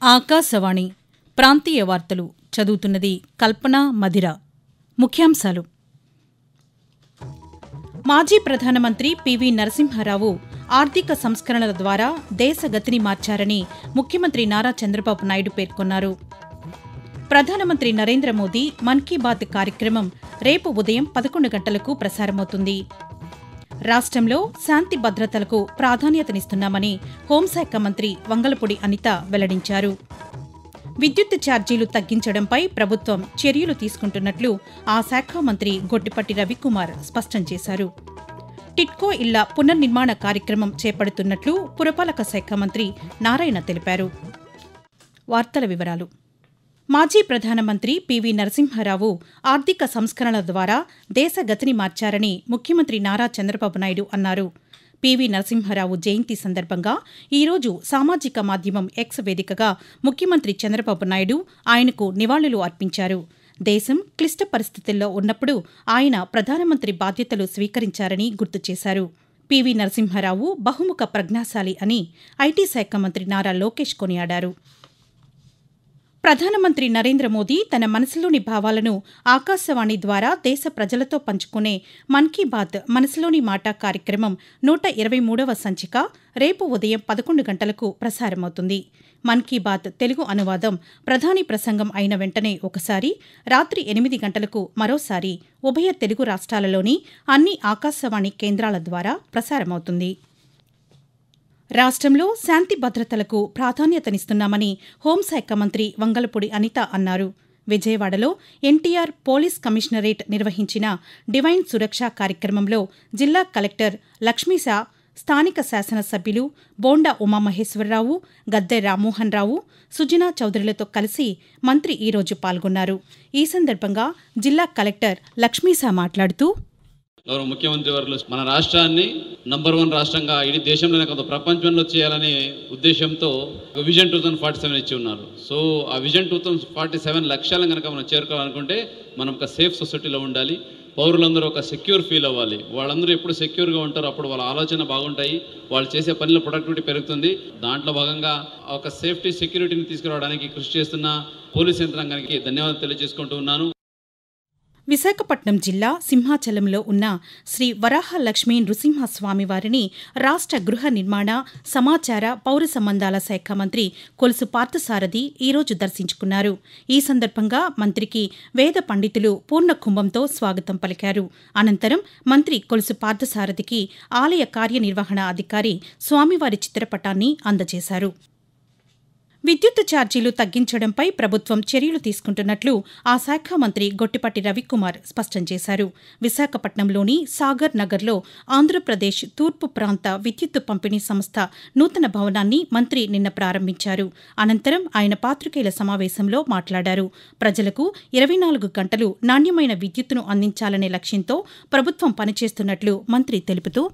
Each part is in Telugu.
ఆకాశవాణి ప్రాంతీయ వార్తలు చదువుతున్నది కల్పన మధిర. ముఖ్యాంశాలు. మాజీ ప్రధానమంత్రి పివి నరసింహారావు ఆర్థిక సంస్కరణల ద్వారా దేశ గతిని మార్చారని ముఖ్యమంత్రి నారా చంద్రబాబు నాయుడు పేర్కొన్నారు. ప్రధానమంత్రి నరేంద్ర మోదీ మన్ కీ బాత్ కార్యక్రమం రేపు ఉదయం 11 గంటలకు ప్రసారమవుతుంది. రాష్ట్రంలో శాంతి భద్రతలకు ప్రాధాన్యతనిస్తున్నామని హోంశాఖ మంత్రి వంగలపూడి అనిత వెల్లడించారు. విద్యుత్ ఛార్జీలు తగ్గించడంపై ప్రభుత్వం చర్యలు తీసుకుంటున్నట్లు ఆ శాఖ మంత్రి గొట్టిపాటి రవికుమార్ స్పష్టం చేశారు. టిడ్కో ఇళ్ల పునర్నిర్మాణ కార్యక్రమం చేపడుతున్నట్లు పురపాలక శాఖ మంత్రి నారాయణ తెలిపారు. వార్తల వివరాలు. మాజీ ప్రధానమంత్రి పివి నరసింహారావు ఆర్థిక సంస్కరణల ద్వారా దేశ గతిని మార్చారని ముఖ్యమంత్రి నారా చంద్రబాబు నాయుడు అన్నారు. పివి నరసింహారావు జయంతి సందర్భంగా ఈరోజు సామాజిక మాధ్యమం ఎక్స్ వేదికగా ముఖ్యమంత్రి చంద్రబాబు నాయుడు ఆయనకు నివాళులు అర్పించారు. దేశం క్లిష్ట పరిస్థితుల్లో ఉన్నప్పుడు ఆయన ప్రధానమంత్రి బాధ్యతలు స్వీకరించారని గుర్తు చేశారు. పివి నరసింహారావు బహుముఖ ప్రజ్ఞాశాలి అని ఐటీ శాఖ మంత్రి నారా లోకేష్ కొనియాడారు. ప్రధానమంత్రి నరేంద్ర మోదీ తన మనసులోని భావాలను ఆకాశవాణి ద్వారా దేశ ప్రజలతో పంచుకునే మన్ కీ బాత్ మనసులోని మాట కార్యక్రమం 123వ సంచిక రేపు ఉదయం 11 గంటలకు ప్రసారమవుతుంది. మన్ కీ బాత్ తెలుగు అనువాదం ప్రధాని ప్రసంగం అయిన వెంటనే ఒకసారి, రాత్రి 8 గంటలకు మరోసారి ఉభయ తెలుగు రాష్ట్రాలలోని అన్ని ఆకాశవాణి కేంద్రాల ద్వారా ప్రసారమవుతుంది. రాష్ట్రంలో శాంతి భద్రతలకు ప్రాధాన్యతనిస్తున్నామని హోంశాఖ మంత్రి వంగలపూడి అనిత అన్నారు. విజయవాడలో ఎన్టీఆర్ పోలీస్ కమిషనరేట్ నిర్వహించిన డివైన్ సురక్ష కార్యక్రమంలో జిల్లా కలెక్టర్ లక్ష్మీశా, స్థానిక శాసనసభ్యులు బోండా ఉమామహేశ్వరరావు, గద్దె రామ్మోహన్ రావు, సుజనా చౌదరిలతో కలిసి మంత్రి ఈరోజు పాల్గొన్నారు. ఈ సందర్భంగా జిల్లా కలెక్టర్ లక్ష్మీశా మాట్లాడుతూ, గౌరవ ముఖ్యమంత్రి వర్యులు మన రాష్ట్రాన్ని నంబర్ 1 రాష్ట్రంగా ఇడీ దేశంలోనే కొంత ప్రపంచంలో చేయాలనే ఉద్దేశంతో విజన్ 2047 ఇచ్చి ఉన్నారు. సో ఆ విజన్ 2047 లక్ష్యాలను కనుక మనం చేరుకోవాలనుకుంటే మనం ఒక సేఫ్ సొసైటీలో ఉండాలి. పౌరులందరూ ఒక సెక్యూర్ ఫీల్ అవ్వాలి. వాళ్ళందరూ ఎప్పుడు సెక్యూర్గా ఉంటారో అప్పుడు వాళ్ళ ఆలోచన బాగుంటాయి, వాళ్ళు చేసే పనిలో ప్రొడక్టివిటీ పెరుగుతుంది. దాంట్లో భాగంగా ఒక సేఫ్టీ సెక్యూరిటీని తీసుకురావడానికి కృషి చేస్తున్న పోలీస్ యంత్రాంగానికి ధన్యవాదాలు తెలియజేసుకుంటూ ఉన్నాను. విశాఖపట్నం జిల్లా సింహాచలంలో ఉన్న శ్రీ వరాహలక్ష్మీ నృసింహస్వామి వారిని రాష్ట్ర గృహ నిర్మాణ, సమాచార, పౌర సంబంధాల శాఖ మంత్రి కొలుసు పార్థసారథి ఈరోజు దర్శించుకున్నారు. ఈ సందర్భంగా మంత్రికి వేద పండితులు పూర్ణ కుంభంతో స్వాగతం పలికారు. అనంతరం మంత్రి కొలుసు పార్థసారథికి ఆలయ కార్యనిర్వహణ అధికారి స్వామివారి చిత్రపటాన్ని అందజేశారు. విద్యుత్ ఛార్జీలు తగ్గించడంపై ప్రభుత్వం చర్యలు తీసుకుంటున్నట్లు ఆ శాఖ మంత్రి గొట్టిపాటి రవికుమార్ స్పష్టం చేశారు. విశాఖపట్నంలోని సాగర్ నగర్లో ఆంధ్రప్రదేశ్ తూర్పు ప్రాంత విద్యుత్ పంపిణీ సంస్థ నూతన భవనాన్ని మంత్రి నిన్న ప్రారంభించారు. అనంతరం ఆయన పాత్రికేయుల సమావేశంలో మాట్లాడారు. ప్రజలకు 24 గంటలు నాణ్యమైన విద్యుత్తును అందించాలనే లక్ష్యంతో ప్రభుత్వం పనిచేస్తున్నట్లు మంత్రి తెలుపుతూ,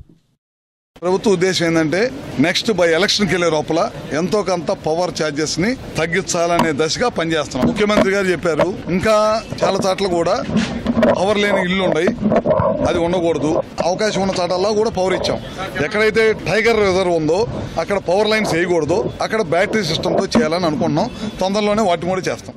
ప్రభుత్వ ఉద్దేశం ఏంటంటే నెక్స్ట్ బై ఎలక్షన్కి వెళ్లే లోపల ఎంతో కొంత పవర్ ఛార్జెస్ ని తగ్గించాలనే దశగా పనిచేస్తున్నాం. ముఖ్యమంత్రి గారు చెప్పారు, ఇంకా చాలా చోట్ల కూడా పవర్ లేని ఇల్లు ఉన్నాయి, అది ఉండకూడదు. అవకాశం ఉన్న చోటల్లో కూడా పవర్ ఇచ్చాం. ఎక్కడైతే టైగర్ రిజర్వ్ ఉందో అక్కడ పవర్ లైన్స్ వేయకూడదు, అక్కడ బ్యాటరీ సిస్టంతో చేయాలని అనుకుంటున్నాం. తొందరలోనే వాటిని కూడా చేస్తాం.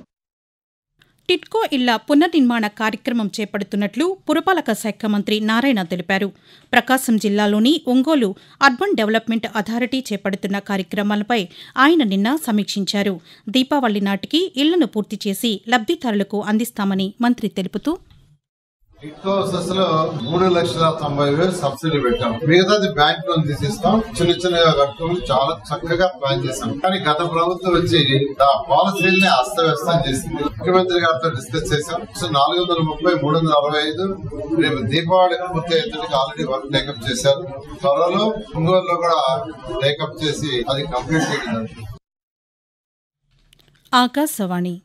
టిడ్కో ఇళ్ల పునర్నిర్మాణ కార్యక్రమం చేపడుతున్నట్లు పురపాలక శాఖ మంత్రి నారాయణ తెలిపారు. ప్రకాశం జిల్లాలోని ఒంగోలు అర్బన్ డెవలప్మెంట్ అథారిటీ చేపడుతున్న కార్యక్రమాలపై ఆయన నిన్న సమీక్షించారు. దీపావళి నాటికి ఇళ్లను పూర్తి చేసి లబ్దిదారులకు అందిస్తామని మంత్రి తెలుపుతూ, టిడ్కో లో 3,90,000 సబ్సిడీ పెట్టాం. మిగతాది బ్యాంక్ లోన్ తీసిస్తాం. చిన్నగా కట్టుకుని చాలా చక్కగా ప్లాన్ చేశాం. కానీ గత ప్రభుత్వం వచ్చి ఆ పాలసీని అస్తవ్యస్తం చేసింది. ముఖ్యమంత్రి గారితో డిస్కస్ చేశాం. 430, 365 రేపు దీపావళి పూర్తి అయ్యేందుకు ఆల్రెడీ వర్క్ టేకప్ చేశారు. త్వరలో ఒంగోలులో కూడా టేకప్ చేసి అది కంప్లీట్ చేయడం. ఆకాశవాణి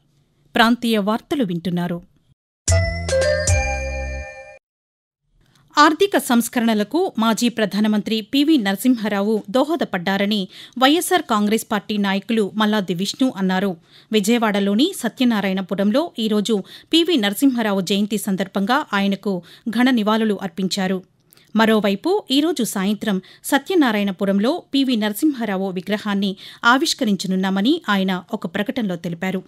ప్రాంతీయ వార్తలు వింటున్నారు. ఆర్థిక సంస్కరణలకు మాజీ ప్రధానమంత్రి పివి నరసింహారావు దోహదపడ్డారని వైఎస్సార్ కాంగ్రెస్ పార్టీ నాయకులు మల్లాది విష్ణు అన్నారు. విజయవాడలోని సత్యనారాయణపురంలో ఈరోజు పివి నరసింహారావు జయంతి సందర్భంగా ఆయనకు ఘన నివాళులు అర్పించారు. మరోవైపు ఈరోజు సాయంత్రం సత్యనారాయణపురంలో పివి నరసింహారావు విగ్రహాన్ని ఆవిష్కరించనున్నామని ఆయన ఒక ప్రకటనలో తెలిపారు.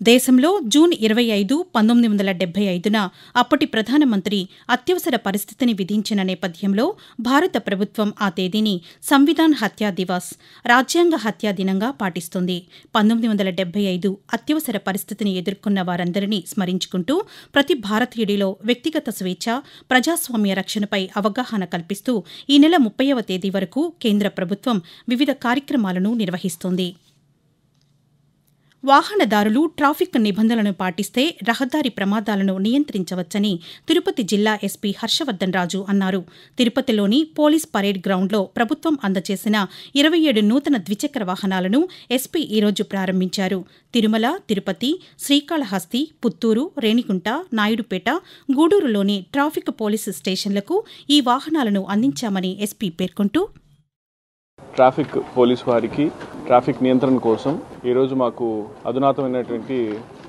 దేశంలో జూన్ 25, 1975న అప్పటి ప్రధానమంత్రి అత్యవసర పరిస్థితిని విధించిన నేపథ్యంలో భారత ప్రభుత్వం ఆ తేదీని సంవిధాన్ హత్యా దివాస్, రాజ్యాంగ హత్యా దినంగా పాటిస్తుంది. 1975 అత్యవసర పరిస్థితిని ఎదుర్కొన్న వారందరినీ స్మరించుకుంటూ ప్రతి భారతీయుడిలో వ్యక్తిగత స్వేచ్ఛ, ప్రజాస్వామ్య రక్షణపై అవగాహన కల్పిస్తూ ఈ నెల 30వ తేదీ వరకు కేంద్ర ప్రభుత్వం వివిధ కార్యక్రమాలను నిర్వహిస్తోంది. వాహనదారులు ట్రాఫిక్ నిబంధనలను పాటిస్తే రహదారి ప్రమాదాలను నియంత్రించవచ్చని తిరుపతి జిల్లా ఎస్పీ హర్షవర్ధన్ రాజు అన్నారు. తిరుపతిలోని పోలీస్ పరేడ్ గ్రౌండ్లో ప్రభుత్వం అందజేసిన 27 నూతన ద్విచక్ర వాహనాలను ఎస్పీ ఈరోజు ప్రారంభించారు. తిరుమల, తిరుపతి, శ్రీకాళహస్తి, పుత్తూరు, రేణిగుంట, నాయుడుపేట, గూడూరులోని ట్రాఫిక్ పోలీసు స్టేషన్లకు ఈ వాహనాలను అందించామని ఎస్పీ పేర్కొంటూ, ట్రాఫిక్ పోలీసు వారికి ట్రాఫిక్ నియంత్రణ కోసం ఈరోజు మాకు అధునాతమైనటువంటి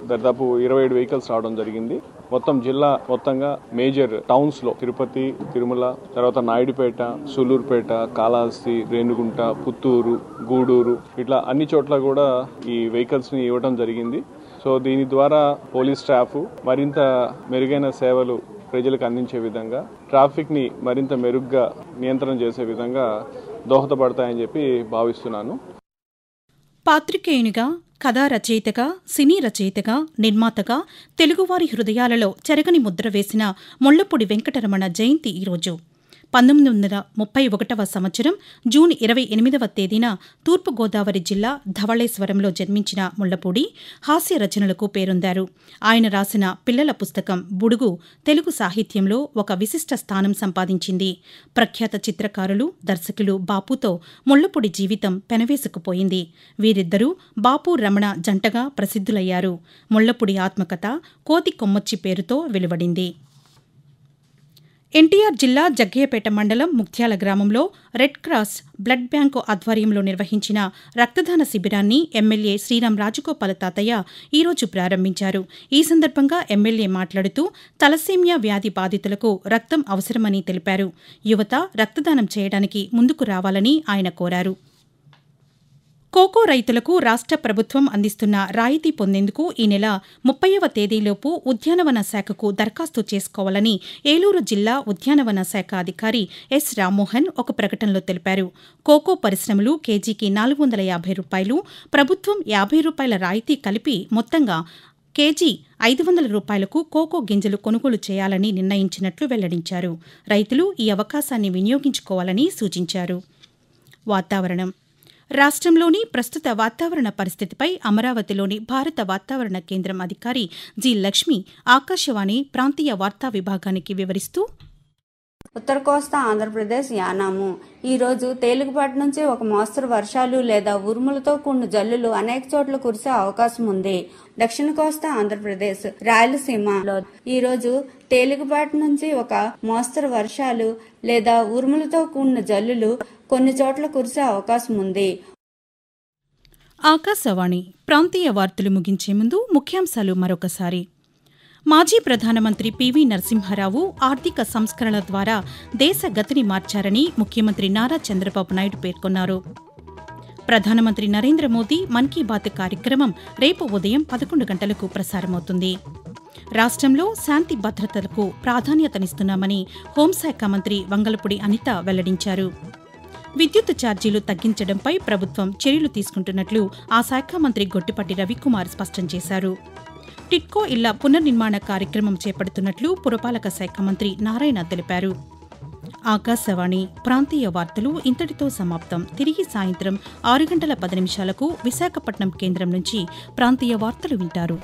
దాదాపు 27 వెహికల్స్ రావడం జరిగింది. మొత్తం జిల్లా మొత్తంగా మేజర్ టౌన్స్లో తిరుపతి, తిరుమల, తర్వాత నాయుడుపేట, సూలూరుపేట, కాళహస్తి, రేణిగుంట, పుత్తూరు, గూడూరు ఇట్లా అన్ని చోట్ల కూడా ఈ వెహికల్స్ని ఇవ్వడం జరిగింది. సో దీని ద్వారా పోలీస్ స్టాఫ్ మరింత మెరుగైన సేవలు ప్రజలకు అందించే విధంగా, ట్రాఫిక్ని మరింత మెరుగ్గా నియంత్రణ చేసే విధంగా దోహదపడతాయని చెప్పి భావిస్తున్నాను. పాత్రికేయునిగా, కథా రచయితగా, సినీ రచయితగా, నిర్మాతగా తెలుగువారి హృదయాలలో చెరగని ముద్ర వేసిన ముళ్లపూడి వెంకటరమణ జయంతి ఈరోజు. 1931వ సంవత్సరం జూన్ 28వ తేదీన తూర్పుగోదావరి జిల్లా ధవళేశ్వరంలో జన్మించిన ముళ్లపూడి హాస్య రచనలకు పేరొందారు. ఆయన రాసిన పిల్లల పుస్తకం బుడుగు తెలుగు సాహిత్యంలో ఒక విశిష్ట స్థానం సంపాదించింది. ప్రఖ్యాత చిత్రకారులు, దర్శకులు బాపుతో ముళ్లపూడి జీవితం పెనవేసుకుపోయింది. వీరిద్దరూ బాపు రమణ జంటగా ప్రసిద్ధులయ్యారు. ముళ్లపూడి ఆత్మకథ కోతి కొమ్మచ్చి పేరుతో వెలువడింది. ఎన్టీఆర్ జిల్లా జగ్గయ్యపేట మండలం ముక్త్యాల గ్రామంలో రెడ్ క్రాస్ బ్లడ్ బ్యాంకు ఆధ్వర్యంలో నిర్వహించిన రక్తదాన శిబిరాన్ని ఎమ్మెల్యే శ్రీరాం రాజగోపాల తాతయ్య ఈరోజు ప్రారంభించారు. ఈ సందర్భంగా ఎమ్మెల్యే మాట్లాడుతూ తలసేమియా వ్యాధి బాధితులకు రక్తం అవసరమని తెలిపారు. యువత రక్తదానం చేయడానికి ముందుకు రావాలని ఆయన కోరారు. కోకో రైతులకు రాష్ట్ర ప్రభుత్వం అందిస్తున్న రాయితీ పొందేందుకు ఈ నెల 30వ తేదీలోపు ఉద్యానవన శాఖకు దరఖాస్తు చేసుకోవాలని ఏలూరు జిల్లా ఉద్యానవన శాఖ అధికారి ఎస్ రామ్మోహన్ ఒక ప్రకటనలో తెలిపారు. కోకో పరిశ్రమలు కేజీకి 450 రూపాయలు, ప్రభుత్వం 50 రూపాయల రాయితీ కలిపి మొత్తంగా కేజీ 500 రూపాయలకు కోకో గింజలు కొనుగోలు చేయాలని నిర్ణయించినట్లు వెల్లడించారు. రైతులు ఈ అవకాశాన్ని వినియోగించుకోవాలని సూచించారు. వాతావరణం. రాష్ట్రంలోని ప్రస్తుత వాతావరణ పరిస్థితిపై అమరావతిలోని భారత వాతావరణ కేంద్రం అధికారి జి లక్ష్మి ఆకాశవాణి ప్రాంతీయ వార్తా విభాగానికి వివరిస్తూ, ఉత్తర కోస్తా ఆంధ్రప్రదేశ్ యానాము ఈరోజు తేలికపాటి నుంచి ఒక మోస్తరు వర్షాలు లేదా ఉరుములతో కూడిన జల్లులు అనేక చోట్ల కురిసే అవకాశం ఉంది. దక్షిణ కోస్తా ఆంధ్రప్రదేశ్, రాయలసీమలో ఈరోజు తేలికపాటి నుంచి ఒక మోస్తరు వర్షాలు లేదా ఉరుములతో కూడిన జల్లులు కొన్ని చోట్ల కురిసే అవకాశం ఉంది. ఆకాశవాణి ప్రాంతీయ వార్తలు ముగించే ముందు ముఖ్యాంశాలు మరొకసారి. మాజీ ప్రధానమంత్రి పివి నరసింహారావు ఆర్థిక సంస్కరణల ద్వారా దేశ గతిని మార్చారని ముఖ్యమంత్రి నారా చంద్రబాబు నాయుడు పేర్కొన్నారు. ప్రధానమంత్రి నరేంద్ర మోదీ మన్ కీ బాత్ కార్యక్రమం రేపు ఉదయం 11 గంటలకు ప్రసారమవుతుంది. రాష్ట్రంలో శాంతి భద్రతలకు ప్రాధాన్యతనిస్తున్నామని హోంశాఖ మంత్రి వంగలపూడి అనిత వెల్లడించారు. విద్యుత్ ఛార్జీలు తగ్గించడంపై ప్రభుత్వం చర్యలు తీసుకుంటున్నట్లు ఆ శాఖ మంత్రి గొట్టిపాటి రవికుమార్ స్పష్టం చేశారు. టిడ్కో ఇళ్ల పునర్నిర్మాణ కార్యక్రమం చేపడుతున్నట్లు పురపాలక శాఖ మంత్రి నారాయణ తెలిపారు. ఆకాశవాణి ప్రాంతీయ వార్తలు ఇంతటితో సమాప్తం. తిరిగి సాయంత్రం 6 గంటల 10 నిమిషాలకు విశాఖపట్నం కేంద్రం నుంచి ప్రాంతీయ వార్తలు వింటారు.